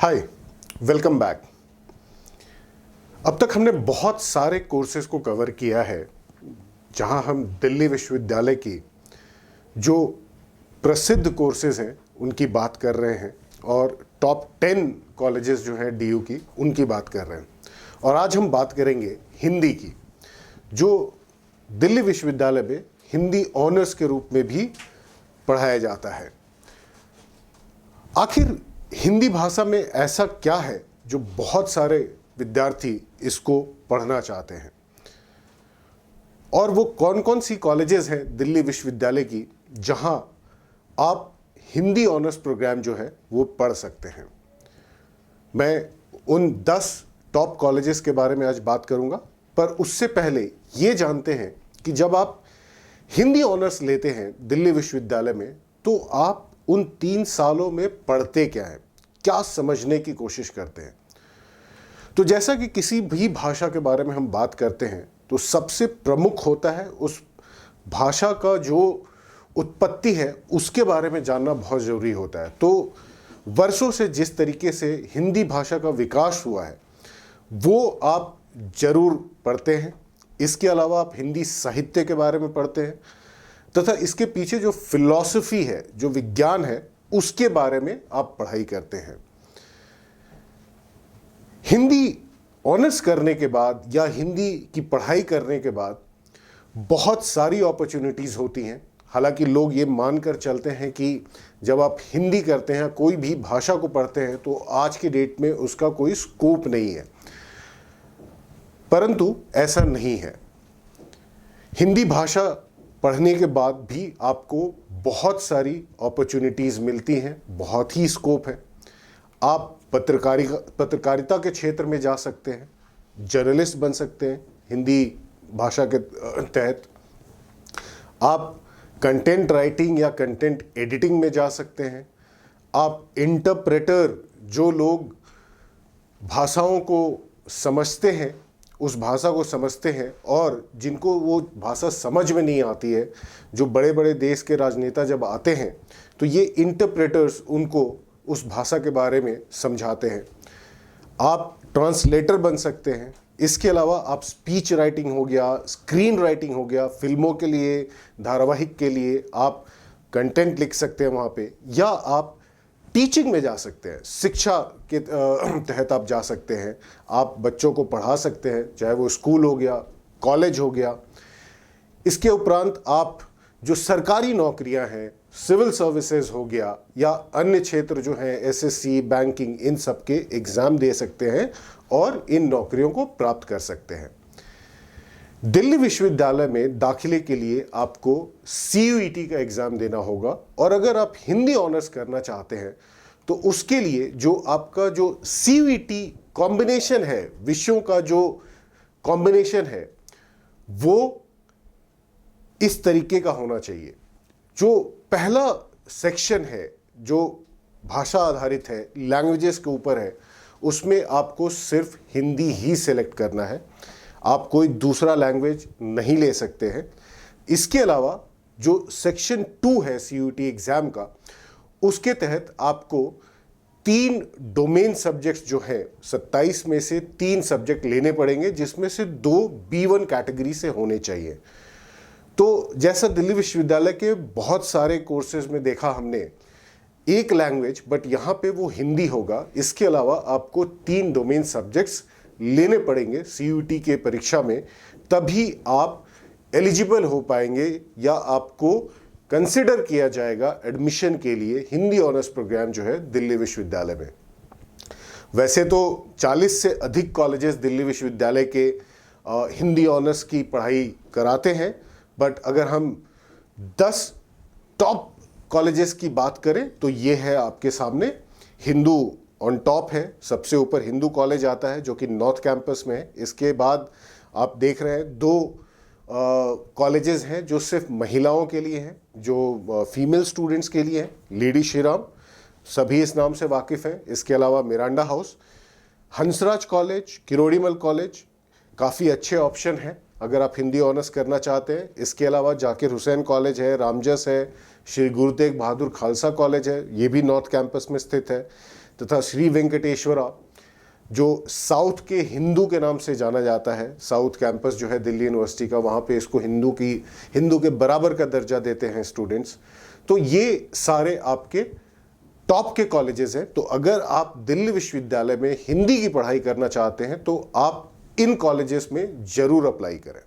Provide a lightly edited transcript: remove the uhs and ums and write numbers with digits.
हाय, welcome back. अब तक हमने बहुत सारे कोर्सेज को कवर किया है जहां हम दिल्ली विश्वविद्यालय की जो प्रसिद्ध कोर्सेज हैं उनकी बात कर रहे हैं और टॉप 10 कॉलेजेस जो हैं डीयू की उनकी बात कर रहे हैं। और आज हम बात करेंगे हिंदी की, जो दिल्ली विश्वविद्यालय में हिंदी ऑनर्स के रूप में भी पढ़ाया जाता है। आखिर हिंदी भाषा में ऐसा क्या है जो बहुत सारे विद्यार्थी इसको पढ़ना चाहते हैं, और वो कौन कौन सी कॉलेजेस हैं दिल्ली विश्वविद्यालय की जहां आप हिंदी ऑनर्स प्रोग्राम जो है वो पढ़ सकते हैं। मैं उन 10 टॉप कॉलेजेस के बारे में आज बात करूंगा, पर उससे पहले ये जानते हैं कि जब आप हिंदी ऑनर्स लेते हैं दिल्ली विश्वविद्यालय में तो आप उन 3 सालों में पढ़ते क्या हैं, क्या समझने की कोशिश करते हैं। तो जैसा कि किसी भी भाषा के बारे में हम बात करते हैं तो सबसे प्रमुख होता है उस भाषा का जो उत्पत्ति है उसके बारे में जानना बहुत ज़रूरी होता है। तो वर्षों से जिस तरीके से हिंदी भाषा का विकास हुआ है वो आप ज़रूर पढ़ते हैं। इसके अलावा आप हिंदी साहित्य के बारे में पढ़ते हैं तथा इसके पीछे जो फिलॉसफी है, जो विज्ञान है, उसके बारे में आप पढ़ाई करते हैं। हिंदी ऑनर्स करने के बाद या हिंदी की पढ़ाई करने के बाद बहुत सारी अपॉर्चुनिटीज़ होती हैं। हालांकि लोग ये मानकर चलते हैं कि जब आप हिंदी करते हैं, कोई भी भाषा को पढ़ते हैं, तो आज की डेट में उसका कोई स्कोप नहीं है, परंतु ऐसा नहीं है। हिंदी भाषा पढ़ने के बाद भी आपको बहुत सारी अपॉर्चुनिटीज़ मिलती हैं, बहुत ही स्कोप है। आप पत्रकारिता के क्षेत्र में जा सकते हैं, जर्नलिस्ट बन सकते हैं हिंदी भाषा के तहत। आप कंटेंट राइटिंग या कंटेंट एडिटिंग में जा सकते हैं। आप इंटरप्रेटर, जो लोग भाषाओं को समझते हैं, उस भाषा को समझते हैं और जिनको वो भाषा समझ में नहीं आती है, जो बड़े बड़े देश के राजनेता जब आते हैं तो ये इंटरप्रेटर्स उनको उस भाषा के बारे में समझाते हैं। आप ट्रांसलेटर बन सकते हैं। इसके अलावा आप स्पीच राइटिंग हो गया, स्क्रीन राइटिंग हो गया, फिल्मों के लिए, धारावाहिक के लिए आप कंटेंट लिख सकते हैं वहाँ पे, या आप टीचिंग में जा सकते हैं, शिक्षा के तहत आप जा सकते हैं। आप बच्चों को पढ़ा सकते हैं, चाहे वो स्कूल हो गया, कॉलेज हो गया। इसके उपरांत आप जो सरकारी नौकरियां हैं, सिविल सर्विसेज हो गया या अन्य क्षेत्र जो हैं, एसएससी, बैंकिंग, इन सब के एग्ज़ाम दे सकते हैं और इन नौकरियों को प्राप्त कर सकते हैं। दिल्ली विश्वविद्यालय में दाखिले के लिए आपको CUET का एग्ज़ाम देना होगा, और अगर आप हिंदी ऑनर्स करना चाहते हैं तो उसके लिए जो आपका जो CUET कॉम्बिनेशन है, विषयों का जो कॉम्बिनेशन है, वो इस तरीके का होना चाहिए। जो पहला सेक्शन है जो भाषा आधारित है, लैंग्वेजेस के ऊपर है, उसमें आपको सिर्फ हिंदी ही सेलेक्ट करना है, आप कोई दूसरा लैंग्वेज नहीं ले सकते हैं। इसके अलावा जो सेक्शन 2 है CUET एग्ज़ाम का, उसके तहत आपको 3 डोमेन सब्जेक्ट्स जो हैं, 27 में से 3 सब्जेक्ट लेने पड़ेंगे, जिसमें से 2 B1 कैटेगरी से होने चाहिए। तो जैसा दिल्ली विश्वविद्यालय के बहुत सारे कोर्सेज में देखा हमने, एक लैंग्वेज, बट यहाँ पे वो हिंदी होगा। इसके अलावा आपको 3 डोमेन सब्जेक्ट्स लेने पड़ेंगे CUET के परीक्षा में, तभी आप एलिजिबल हो पाएंगे या आपको कंसिडर किया जाएगा एडमिशन के लिए हिंदी ऑनर्स प्रोग्राम जो है दिल्ली विश्वविद्यालय में। वैसे तो 40 से अधिक कॉलेजेस दिल्ली विश्वविद्यालय के हिंदी ऑनर्स की पढ़ाई कराते हैं, बट अगर हम 10 टॉप कॉलेजेस की बात करें तो ये है आपके सामने। हिंदू ऑन टॉप है, सबसे ऊपर हिंदू कॉलेज आता है जो कि नॉर्थ कैंपस में है। इसके बाद आप देख रहे हैं 2 कॉलेजेस हैं जो सिर्फ महिलाओं के लिए हैं, जो फीमेल स्टूडेंट्स के लिए हैं। लेडी श्रीराम, सभी इस नाम से वाकिफ़ हैं। इसके अलावा मिरांडा हाउस, हंसराज कॉलेज, किरोड़ीमल कॉलेज, काफ़ी अच्छे ऑप्शन हैं अगर आप हिंदी ऑनर्स करना चाहते हैं। इसके अलावा जाकिर हुसैन कॉलेज है, रामजस है, श्री गुरु तेग बहादुर खालसा कॉलेज है, ये भी नॉर्थ कैंपस में स्थित है। तथा श्री वेंकटेश्वरा जो साउथ के हिंदू के नाम से जाना जाता है, साउथ कैंपस जो है दिल्ली यूनिवर्सिटी का, वहाँ पे इसको हिंदू के बराबर का दर्जा देते हैं स्टूडेंट्स। तो ये सारे आपके टॉप के कॉलेजेस हैं। तो अगर आप दिल्ली विश्वविद्यालय में हिंदी की पढ़ाई करना चाहते हैं तो आप इन कॉलेजेस में जरूर अप्लाई करें।